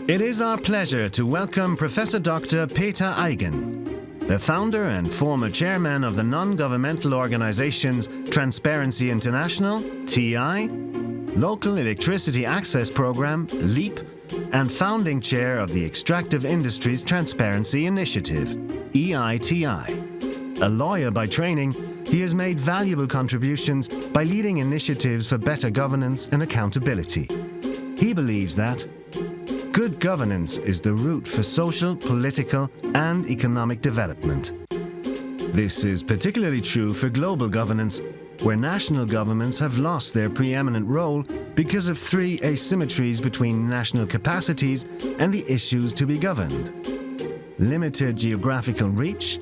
It is our pleasure to welcome Professor Dr. Peter Eigen, the founder and former chairman of the non-governmental organizations Transparency International, TI, Local Electricity Access Program, LEAP, and founding chair of the Extractive Industries Transparency Initiative, EITI. A lawyer by training, he has made valuable contributions by leading initiatives for better governance and accountability. He believes that good governance is the root for social, political, and economic development. This is particularly true for global governance, where national governments have lost their preeminent role because of three asymmetries between national capacities and the issues to be governed: limited geographical reach,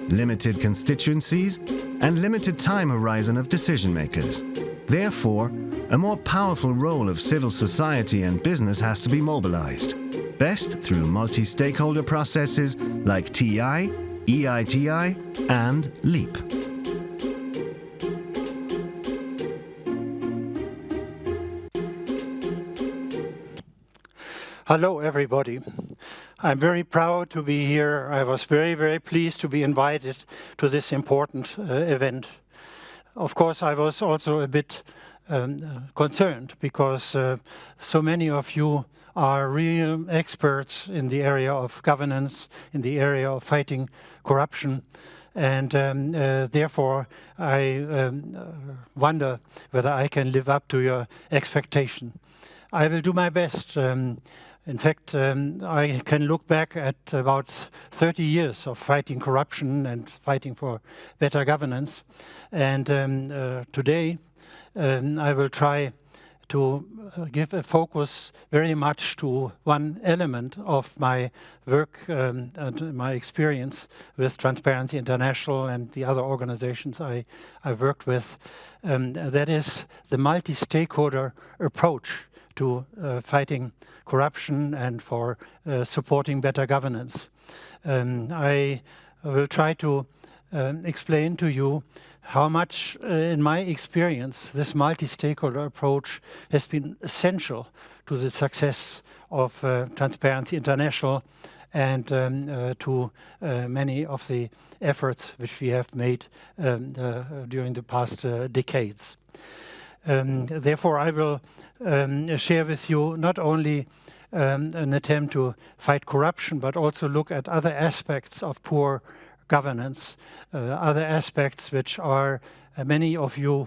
limited constituencies, and limited time horizon of decision makers. Therefore, a more powerful role of civil society and business has to be mobilized, best through multi-stakeholder processes like TI, EITI, and LEAP. Hello, everybody. I'm very proud to be here. I was very, very pleased to be invited to this important event. Of course, I was also a bit concerned because so many of you are real experts in the area of governance, in the area of fighting corruption, and therefore I wonder whether I can live up to your expectation. I will do my best. In fact, I can look back at about 30 years of fighting corruption and fighting for better governance. And today, I will try to give a focus very much to one element of my work and my experience with Transparency International and the other organizations I worked with. That is the multi-stakeholder approach to fighting corruption and for supporting better governance. I will try to explain to you how much, in my experience, this multi-stakeholder approach has been essential to the success of Transparency International and to many of the efforts which we have made during the past decades. Therefore, I will share with you not only an attempt to fight corruption, but also look at other aspects of poor governance, other aspects which are many of you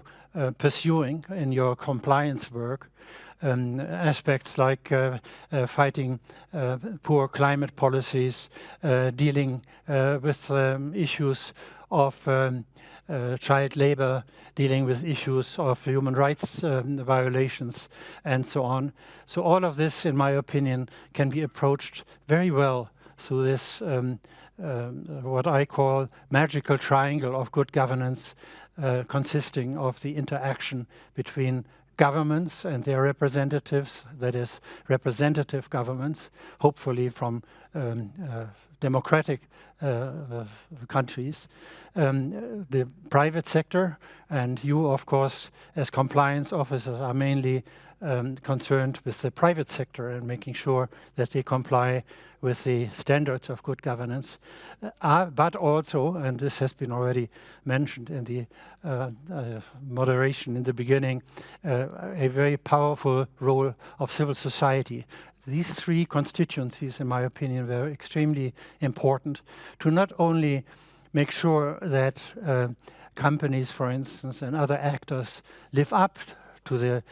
pursuing in your compliance work, aspects like fighting poor climate policies, dealing with issues of child labor, dealing with issues of human rights violations, and so on. So all of this, in my opinion, can be approached very well through this what I call magical triangle of good governance, consisting of the interaction between governments and their representatives, that is, representative governments, hopefully from democratic countries, the private sector, and you, of course, as compliance officers, are mainly concerned with the private sector and making sure that they comply with the standards of good governance, but also, and this has been already mentioned in the moderation in the beginning, a very powerful role of civil society. These three constituencies, in my opinion, were extremely important to not only make sure that companies, for instance, and other actors live up to the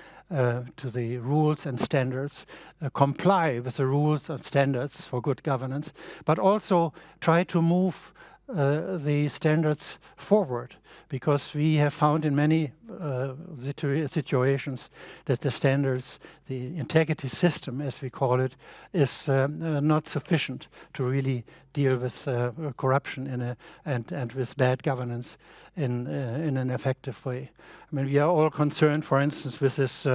rules and standards, comply with the rules and standards for good governance, but also try to move the standards forward, because we have found in many situations that the standards, the integrity system, as we call it, is not sufficient to really deal with corruption and with bad governance in an effective way. I mean, we are all concerned, for instance, with this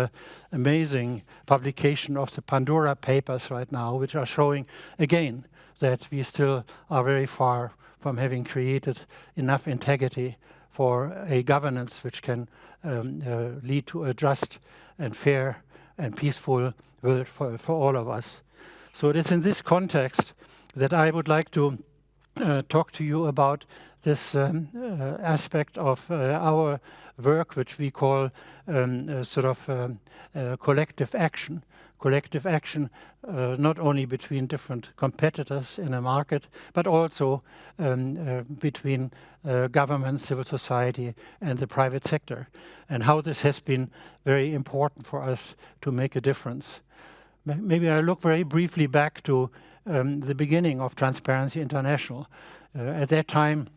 amazing publication of the Pandora Papers right now, which are showing again that we still are very far from having created enough integrity for a governance which can lead to a just and fair and peaceful world for all of us. So it is in this context that I would like to talk to you about this aspect of our work, which we call collective action. Collective action not only between different competitors in a market, but also between government, civil society, and the private sector, and how this has been very important for us to make a difference. Maybe I look very briefly back to the beginning of Transparency International. At that time,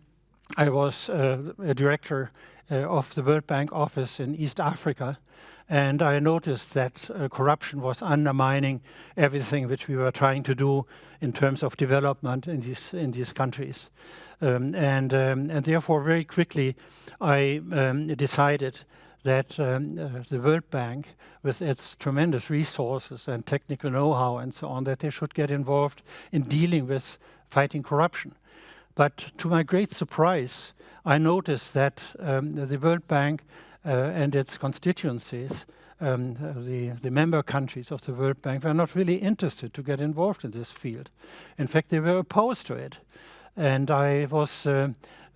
I was a director of the World Bank office in East Africa, and I noticed that corruption was undermining everything which we were trying to do in terms of development in these countries. And therefore, very quickly, I decided that the World Bank, with its tremendous resources and technical know-how and so on, that they should get involved in dealing with fighting corruption. But to my great surprise, I noticed that the World Bank and its constituencies, the member countries of the World Bank, were not really interested to get involved in this field. In fact, they were opposed to it. And I was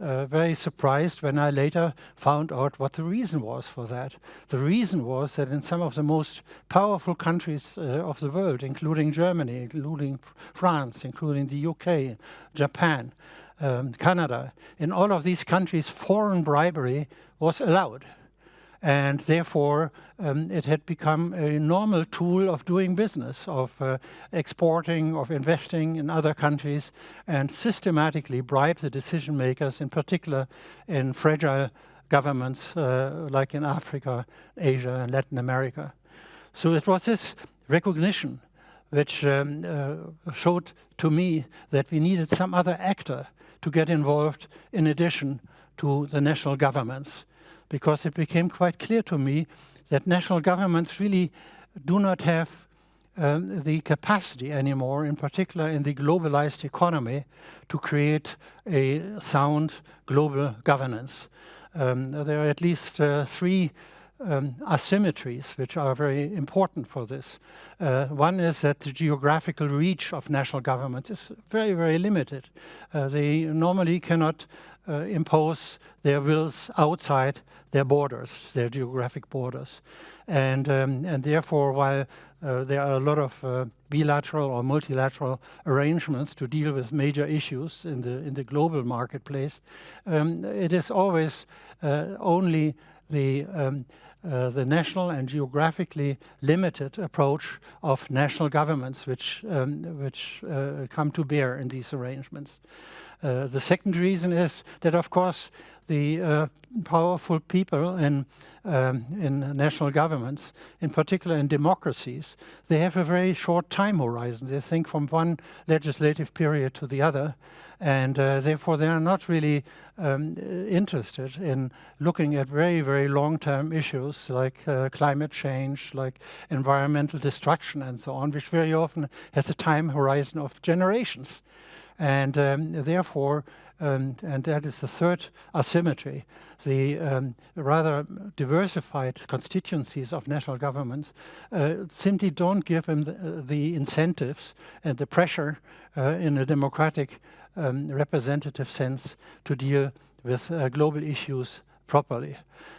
very surprised when I later found out what the reason was for that. The reason was that in some of the most powerful countries of the world, including Germany, including France, including the UK, Japan, Canada, in all of these countries, foreign bribery was allowed. And therefore, it had become a normal tool of doing business, of exporting, of investing in other countries, and systematically bribe the decision makers, in particular in fragile governments like in Africa, Asia, and Latin America. So it was this recognition which showed to me that we needed some other actor to get involved in addition to the national governments, because it became quite clear to me that national governments really do not have the capacity anymore, in particular in the globalized economy, to create a sound global governance. There are at least three asymmetries which are very important for this. One is that the geographical reach of national governments is very, very limited. They normally cannot impose their wills outside their borders, their geographic borders. And therefore, while there are a lot of bilateral or multilateral arrangements to deal with major issues in the global marketplace, it is always only the national and geographically limited approach of national governments which come to bear in these arrangements. The second reason is that, of course, the powerful people in national governments, in particular in democracies, they have a very short time horizon. They think from one legislative period to the other, and therefore they are not really interested in looking at very, very long-term issues like climate change, like environmental destruction and so on, which very often has a time horizon of generations. And therefore, and that is the third asymmetry, the rather diversified constituencies of national governments simply don't give them the incentives and the pressure in a democratic representative sense to deal with global issues properly.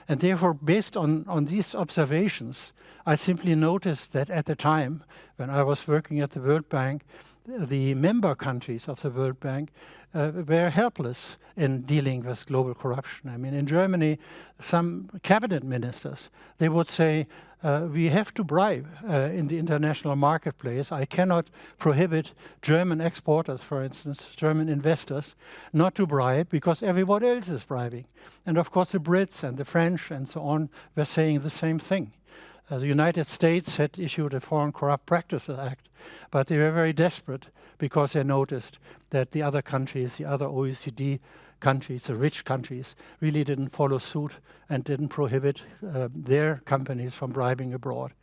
And therefore, based on these observations, I simply noticed that at the time when I was working at the World Bank, the member countries of the World Bank were helpless in dealing with global corruption. I mean, in Germany, some cabinet ministers, they would say, we have to bribe in the international marketplace. I cannot prohibit German exporters, for instance, German investors, not to bribe because everybody else is bribing. And of course, the Brits and the French and so on were saying the same thing. The United States had issued a Foreign Corrupt Practices Act, but they were very desperate because they noticed that the other countries, the other OECD countries, the rich countries, really didn't follow suit and didn't prohibit their companies from bribing abroad.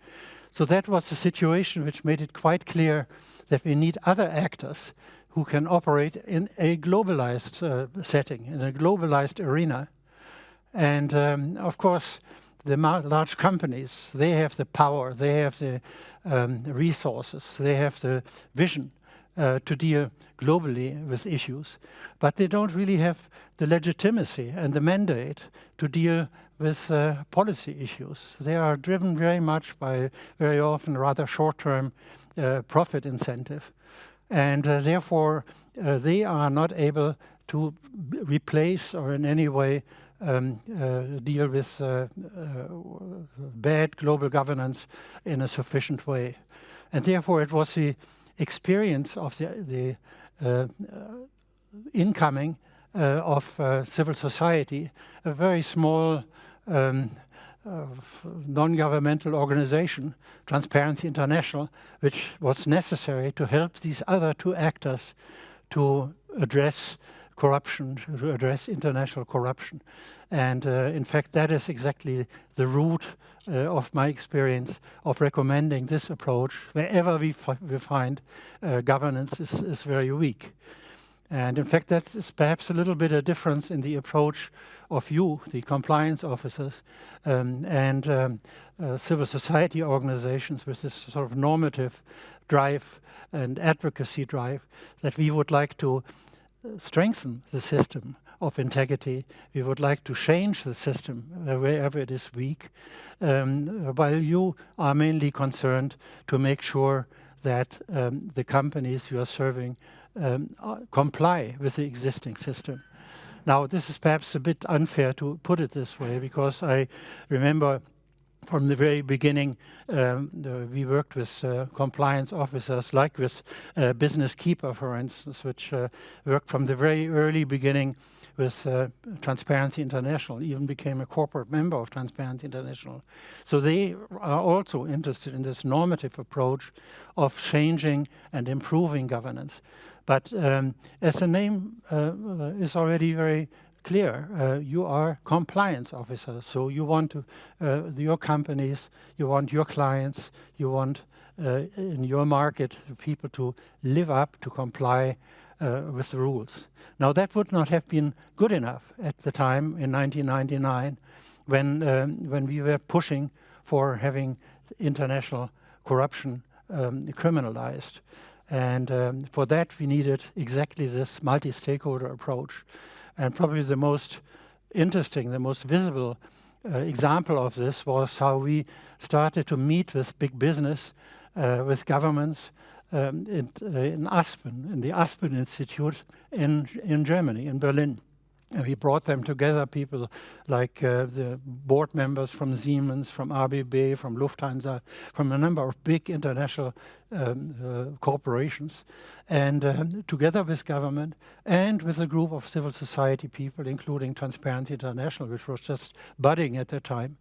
So that was the situation which made it quite clear that we need other actors who can operate in a globalized setting, in a globalized arena. And of course, the large companies, they have the power, they have the resources, they have the vision to deal globally with issues, but they don't really have the legitimacy and the mandate to deal with policy issues. They are driven very much by very often rather short-term profit incentive, and therefore they are not able to replace or in any way deal with bad global governance in a sufficient way. And therefore it was the experience of the incoming of civil society, a very small non-governmental organization, Transparency International, which was necessary to help these other two actors to address corruption, to address international corruption. And in fact, that is exactly the root of my experience of recommending this approach wherever we find governance is very weak. And in fact, that is perhaps a little bit a difference in the approach of you, the compliance officers, and civil society organizations with this sort of normative drive and advocacy drive, that we would like to strengthen the system of integrity. We would like to change the system wherever it is weak, while you are mainly concerned to make sure that the companies you are serving comply with the existing system. Now, this is perhaps a bit unfair to put it this way, because I remember from the very beginning, we worked with compliance officers, like with Business Keeper, for instance, which worked from the very early beginning with Transparency International, even became a corporate member of Transparency International. So they are also interested in this normative approach of changing and improving governance. But as the name is already very clear, you are compliance officers. So you want to, your companies, you want your clients, you want in your market people to live up, to comply with the rules. Now that would not have been good enough at the time in 1999 when we were pushing for having international corruption criminalized. And for that we needed exactly this multi-stakeholder approach. And probably the most interesting, the most visible example of this was how we started to meet with big business, with governments in Aspen, in the Aspen Institute in Germany, in Berlin. And we brought them together, people like the board members from Siemens, from ABB, from Lufthansa, from a number of big international corporations, and together with government and with a group of civil society people, including Transparency International, which was just budding at the time.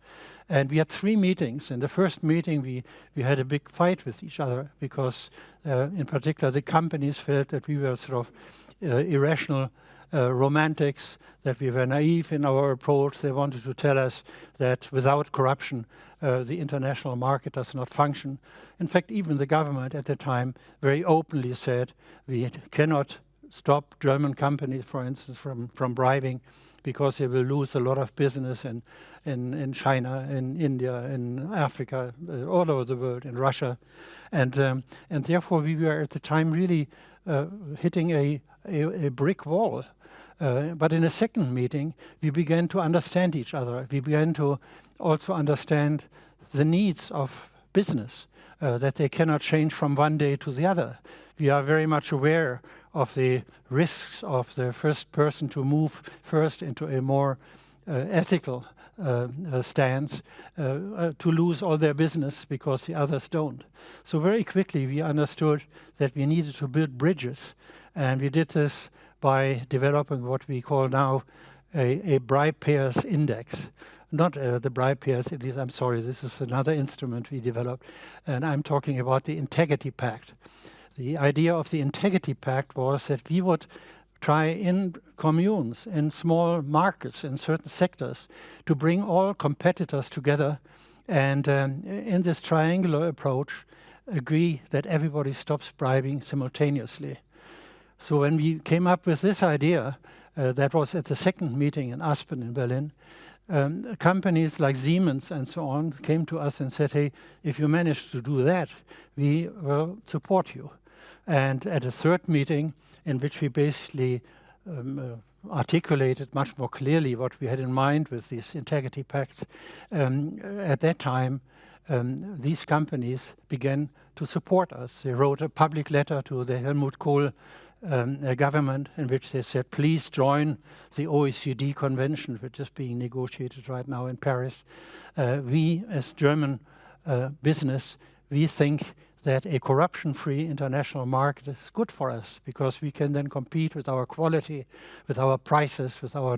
And we had 3 meetings. In the first meeting, we had a big fight with each other because, in particular, the companies felt that we were sort of irrational romantics, that we were naive in our approach. They wanted to tell us that without corruption, the international market does not function. In fact, even the government at the time very openly said we cannot stop German companies, for instance, from bribing, because they will lose a lot of business in China, in India, in Africa, all over the world, in Russia. And therefore we were at the time really hitting a brick wall. But in a second meeting, we began to understand each other. We began to also understand the needs of business, that they cannot change from one day to the other. We are very much aware of the risks of the first person to move first into a more ethical stance, to lose all their business because the others don't. So very quickly we understood that we needed to build bridges, and we did this by developing what we call now a bribe payers index. Not the bribe payers, at least I'm sorry, this is another instrument we developed, and I'm talking about the Integrity Pact. The idea of the Integrity Pact was that we would try in communes, in small markets, in certain sectors, to bring all competitors together and in this triangular approach agree that everybody stops bribing simultaneously. So when we came up with this idea, that was at the second meeting in Aspen in Berlin, companies like Siemens and so on came to us and said, hey, if you manage to do that, we will support you. And at a third meeting, in which we basically articulated much more clearly what we had in mind with these integrity pacts, at that time, these companies began to support us. They wrote a public letter to the Helmut Kohl government in which they said, please join the OECD convention, which is being negotiated right now in Paris. We, as German business, we think that a corruption-free international market is good for us because we can then compete with our quality, with our prices, with our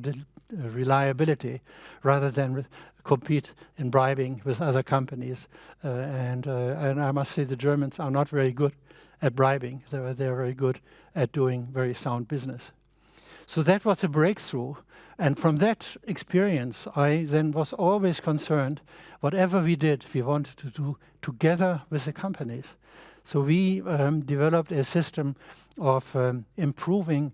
reliability, rather than compete in bribing with other companies. And I must say the Germans are not very good at bribing. They're very good at doing very sound business. So that was a breakthrough. And from that experience, I then was always concerned, whatever we did, we wanted to do together with the companies. So we developed a system of improving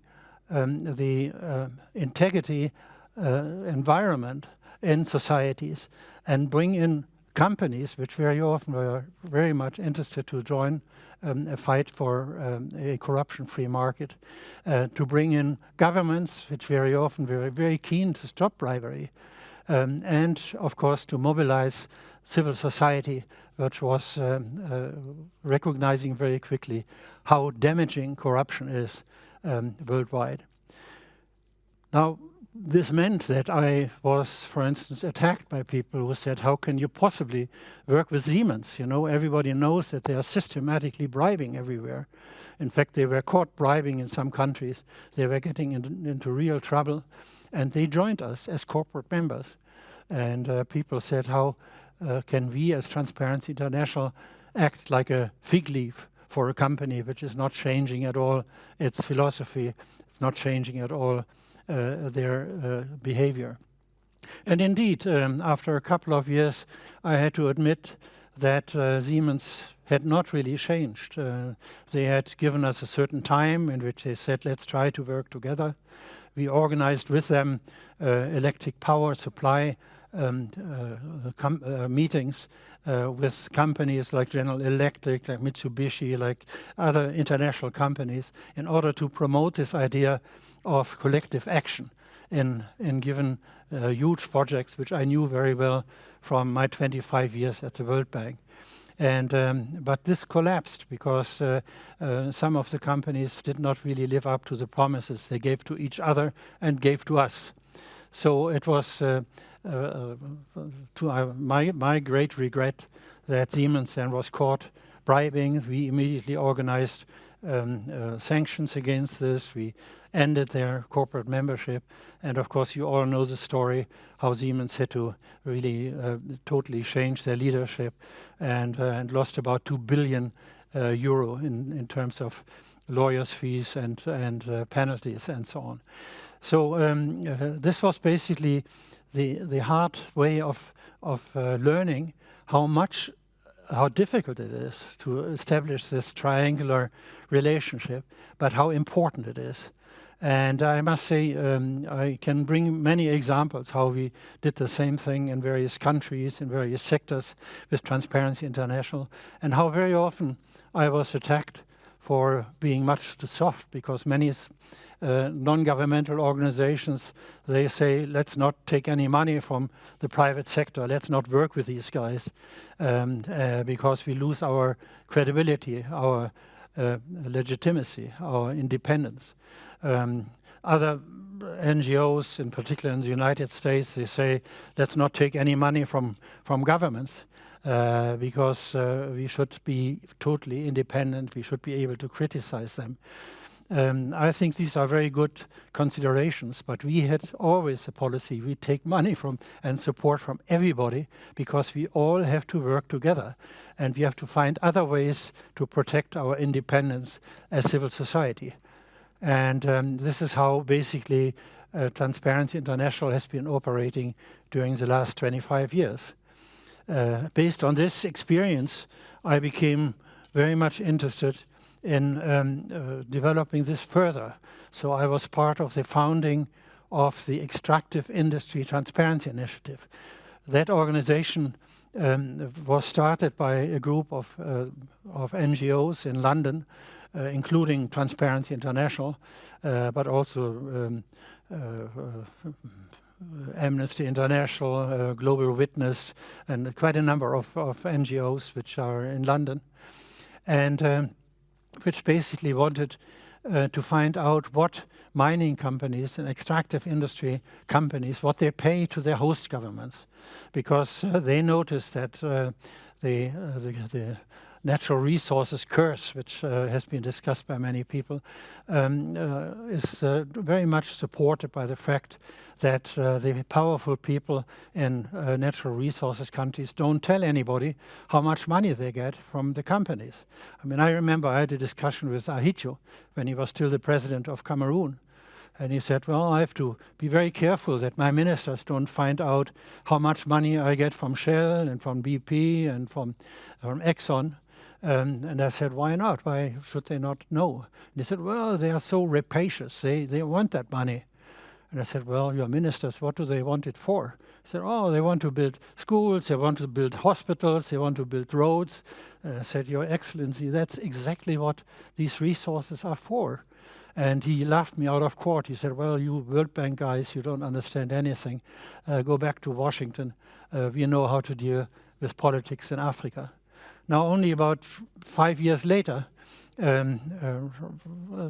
the integrity environment in societies and bring in companies, which very often were very much interested to join a fight for a corruption-free market, to bring in governments, which very often were very keen to stop bribery, and of course to mobilize civil society, which was recognizing very quickly how damaging corruption is worldwide. Now, this meant that I was, for instance, attacked by people who said, how can you possibly work with Siemens? You know, everybody knows that they are systematically bribing everywhere. In fact, they were caught bribing in some countries. They were getting into real trouble. And they joined us as corporate members. And people said, how can we as Transparency International act like a fig leaf for a company which is not changing at all its philosophy, it's not changing at all their behavior. And indeed, after a couple of years, I had to admit that Siemens had not really changed. They had given us a certain time in which they said, let's try to work together. We organized with them electric power supply meetings with companies like General Electric, like Mitsubishi, like other international companies, in order to promote this idea of collective action in given huge projects, which I knew very well from my 25 years at the World Bank. And but this collapsed because some of the companies did not really live up to the promises they gave to each other and gave to us. So it was to my great regret that Siemens then was caught bribing. We immediately organized sanctions against this. We ended their corporate membership. And of course, you all know the story, how Siemens had to really totally change their leadership and lost about 2 billion euro in terms of lawyers' fees and penalties and so on. So this was basically the hard way of learning how difficult it is to establish this triangular relationship, but how important it is. And I must say, I can bring many examples how we did the same thing in various countries, in various sectors with Transparency International, and how very often I was attacked for being much too soft, because many non-governmental organizations, they say, let's not take any money from the private sector, let's not work with these guys, because we lose our credibility, our legitimacy, our independence. Other NGOs, in particular in the United States, they say, let's not take any money from governments, because we should be totally independent, we should be able to criticize them. I think these are very good considerations, but we had always a policy, we take money from and support from everybody, because we all have to work together, and we have to find other ways to protect our independence as civil society. And this is how basically Transparency International has been operating during the last 25 years. Based on this experience, I became very much interested in developing this further. So I was part of the founding of the Extractive Industry Transparency Initiative. That organization was started by a group of NGOs in London, including Transparency International, but also Amnesty International, Global Witness, and quite a number of NGOs which are in London, and which basically wanted to find out what mining companies and extractive industry companies, what they pay to their host governments, because they noticed that the natural resources curse, which has been discussed by many people, is very much supported by the fact that the powerful people in natural resources countries don't tell anybody how much money they get from the companies. I mean, I remember I had a discussion with Ahidjo when he was still the president of Cameroon. And he said, well, I have to be very careful that my ministers don't find out how much money I get from Shell and from BP and from Exxon. And I said, why not? Why should they not know? And he said, well, they are so rapacious. They want that money. And I said, well, your ministers, what do they want it for? He said, oh, they want to build schools, they want to build hospitals, they want to build roads. And I said, Your Excellency, that's exactly what these resources are for. And he laughed me out of court. He said, well, you World Bank guys, you don't understand anything. Go back to Washington. We know how to deal with politics in Africa. Now, only about 5 years later,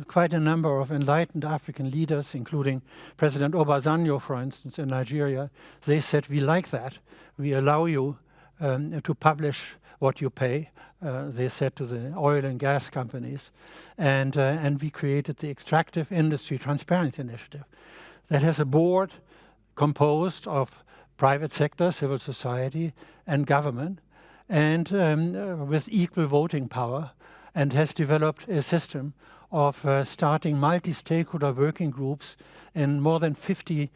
quite a number of enlightened African leaders, including President Obasanjo, for instance, in Nigeria, they said, we like that. We allow you to publish what you pay, they said to the oil and gas companies. And we created the Extractive Industry Transparency Initiative that has a board composed of private sector, civil society, and government, and with equal voting power, and has developed a system of starting multi-stakeholder working groups in more than 50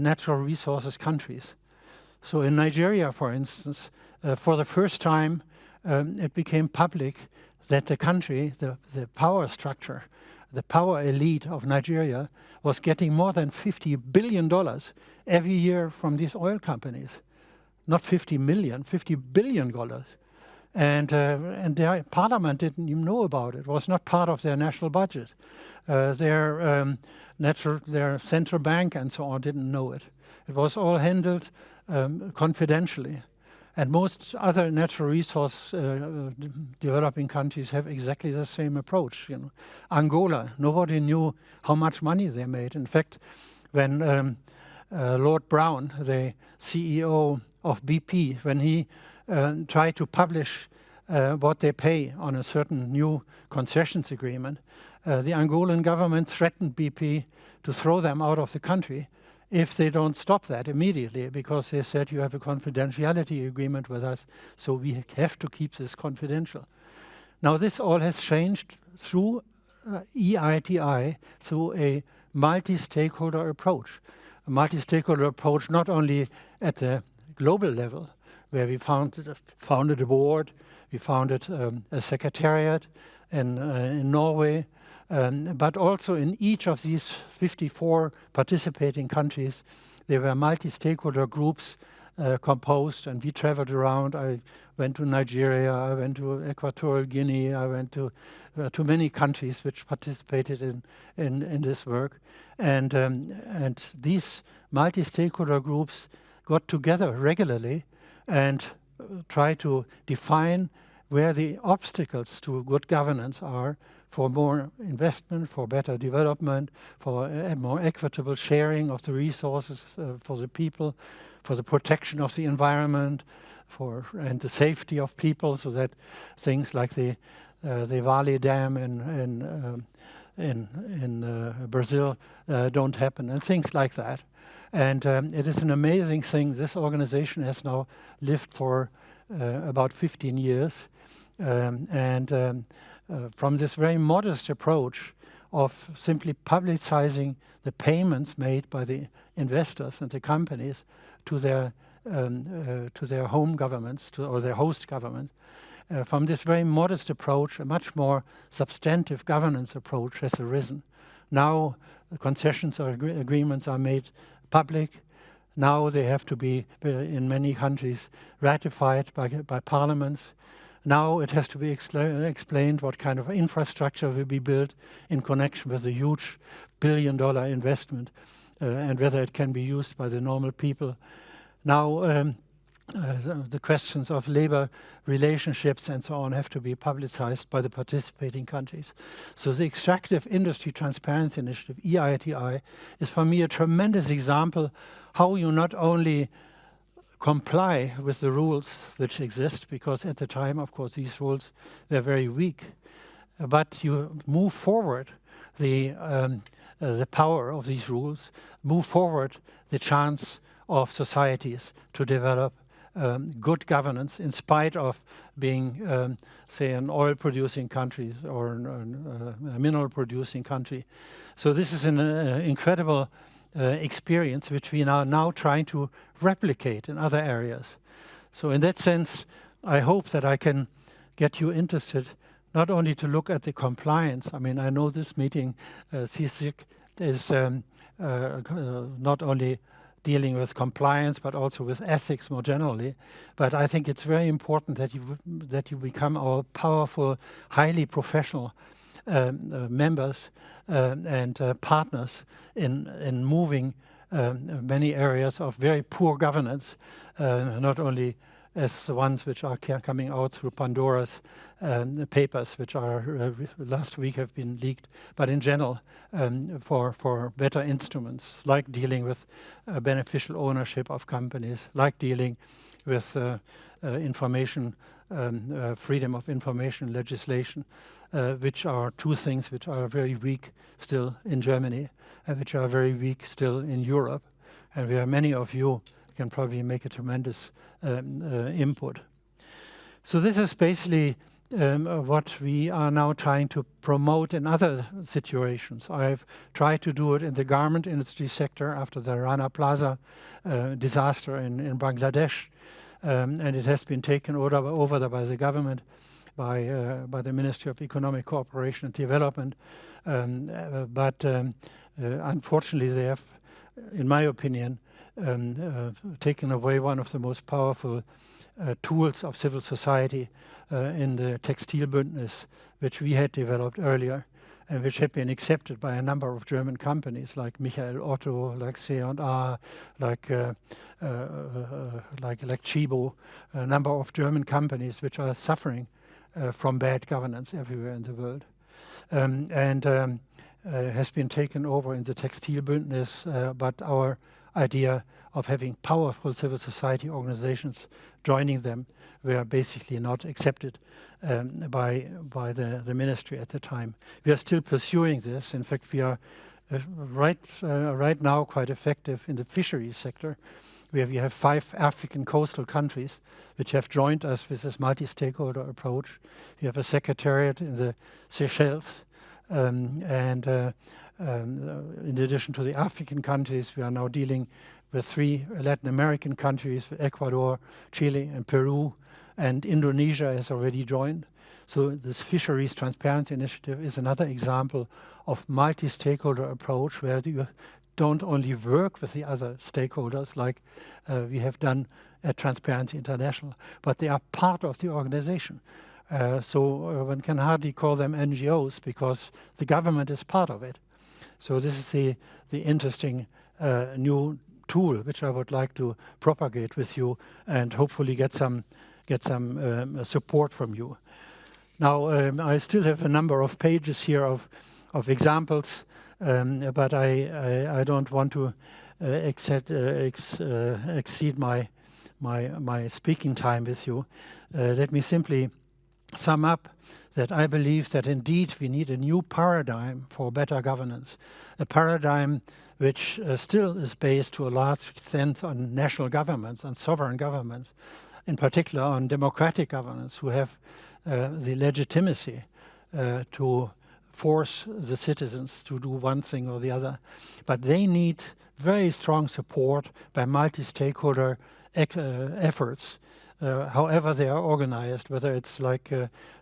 natural resources countries. So in Nigeria, for instance, for the first time, it became public that the country, the power structure, the power elite of Nigeria was getting more than $50 billion every year from these oil companies. Not 50 million, $50 billion. And their parliament didn't even know about it. It was not part of their national budget. Their central bank and so on didn't know it. It was all handled confidentially. And most other natural resource developing countries have exactly the same approach. You know, Angola, nobody knew how much money they made. In fact, when Lord Brown, the CEO of BP, when he tried to publish what they pay on a certain new concessions agreement, the Angolan government threatened BP to throw them out of the country if they don't stop that immediately, because they said, you have a confidentiality agreement with us, so we have to keep this confidential. Now this all has changed through EITI, through a multi-stakeholder approach. A multi-stakeholder approach not only at the global level, where we founded a board, we founded a secretariat in Norway, but also in each of these 54 participating countries, there were multi-stakeholder groups composed, and we traveled around. I went to Nigeria, I went to Equatorial Guinea, I went to many countries which participated in this work. And these multi-stakeholder groups got together regularly and try to define where the obstacles to good governance are for more investment, for better development, for a more equitable sharing of the resources for the people, for the protection of the environment, and the safety of people, so that things like the Vale Dam in Brazil don't happen, and things like that. And it is an amazing thing. This organization has now lived for about 15 years. From this very modest approach of simply publicizing the payments made by the investors and the companies to their home governments or their host government, from this very modest approach, a much more substantive governance approach has arisen. Now the concessions or agreements are made public. Now they have to be, in many countries, ratified by parliaments. Now it has to be explained what kind of infrastructure will be built in connection with the huge billion-dollar investment and whether it can be used by the normal people. Now the questions of labor relationships and so on have to be publicized by the participating countries. So the Extractive Industry Transparency Initiative, EITI, is for me a tremendous example how you not only comply with the rules which exist, because at the time, of course, these rules were very weak, but you move forward the power of these rules, move forward the chance of societies to develop good governance in spite of being, say, an oil-producing country or a mineral-producing country. So this is an incredible experience which we are now trying to replicate in other areas. So in that sense, I hope that I can get you interested not only to look at the compliance. I mean, I know this meeting, ECEC, is not only dealing with compliance, but also with ethics more generally. But I think it's very important that you become our powerful, highly professional members and partners in moving many areas of very poor governance, not only as the ones which are coming out through Pandora's papers, which are last week have been leaked, but in general for better instruments, like dealing with beneficial ownership of companies, like dealing with information, freedom of information legislation, which are two things which are very weak still in Germany and which are very weak still in Europe, and where many of you can probably make a tremendous input. So this is basically what we are now trying to promote in other situations. I've tried to do it in the garment industry sector after the Rana Plaza disaster in Bangladesh, and it has been taken over by the government, by the Ministry of Economic Cooperation and Development. But unfortunately, they have, in my opinion, taken away one of the most powerful tools of civil society in the textile Bündnis, which we had developed earlier and which had been accepted by a number of German companies like Michael Otto, like C&A, like Chibo, a number of German companies which are suffering from bad governance everywhere in the world. And has been taken over in the textile Bündnis, but our idea of having powerful civil society organizations joining them were basically not accepted by the ministry at the time. We are still pursuing this. In fact, we are right now quite effective in the fisheries sector, where we have 5 African coastal countries which have joined us with this multi-stakeholder approach. We have a secretariat in the Seychelles, and in addition to the African countries, we are now dealing with 3 Latin American countries, Ecuador, Chile, and Peru, and Indonesia has already joined. So this Fisheries Transparency Initiative is another example of multi-stakeholder approach, where you don't only work with the other stakeholders like we have done at Transparency International, but they are part of the organization. So one can hardly call them NGOs because the government is part of it. So this is the interesting new tool which I would like to propagate with you and hopefully get some support from you. Now I still have a number of pages here of examples, but I don't want to exceed my speaking time with you. Let me simply sum up that I believe that indeed we need a new paradigm for better governance, a paradigm which still is based to a large extent on national governments, on sovereign governments, in particular on democratic governments who have the legitimacy to force the citizens to do one thing or the other. But they need very strong support by multi-stakeholder efforts, however they are organized, whether it's like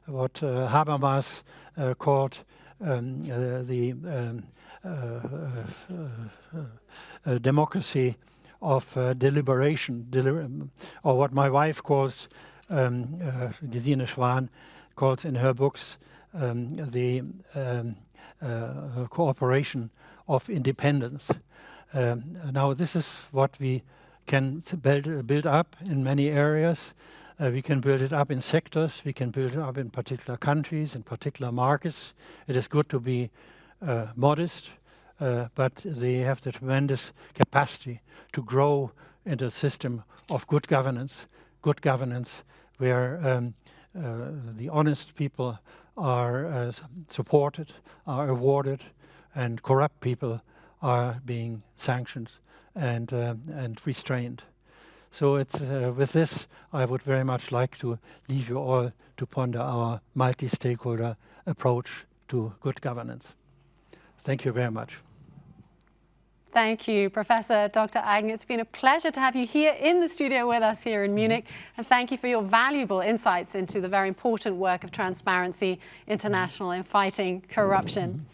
what Habermas called democracy of deliberation, or what my wife calls, Gesine Schwan calls in her books, the cooperation of independence. Now this is what we can build up in many areas. We can build it up in sectors, we can build it up in particular countries, in particular markets. It is good to be modest, but they have the tremendous capacity to grow into a system of good governance where the honest people are supported, are awarded, and corrupt people are being sanctioned and restrained. So it's with this, I would very much like to leave you all to ponder our multi-stakeholder approach to good governance. Thank you very much. Thank you, Professor Dr. Eigen. It's been a pleasure to have you here in the studio with us here in Munich. And thank you for your valuable insights into the very important work of Transparency International in fighting corruption.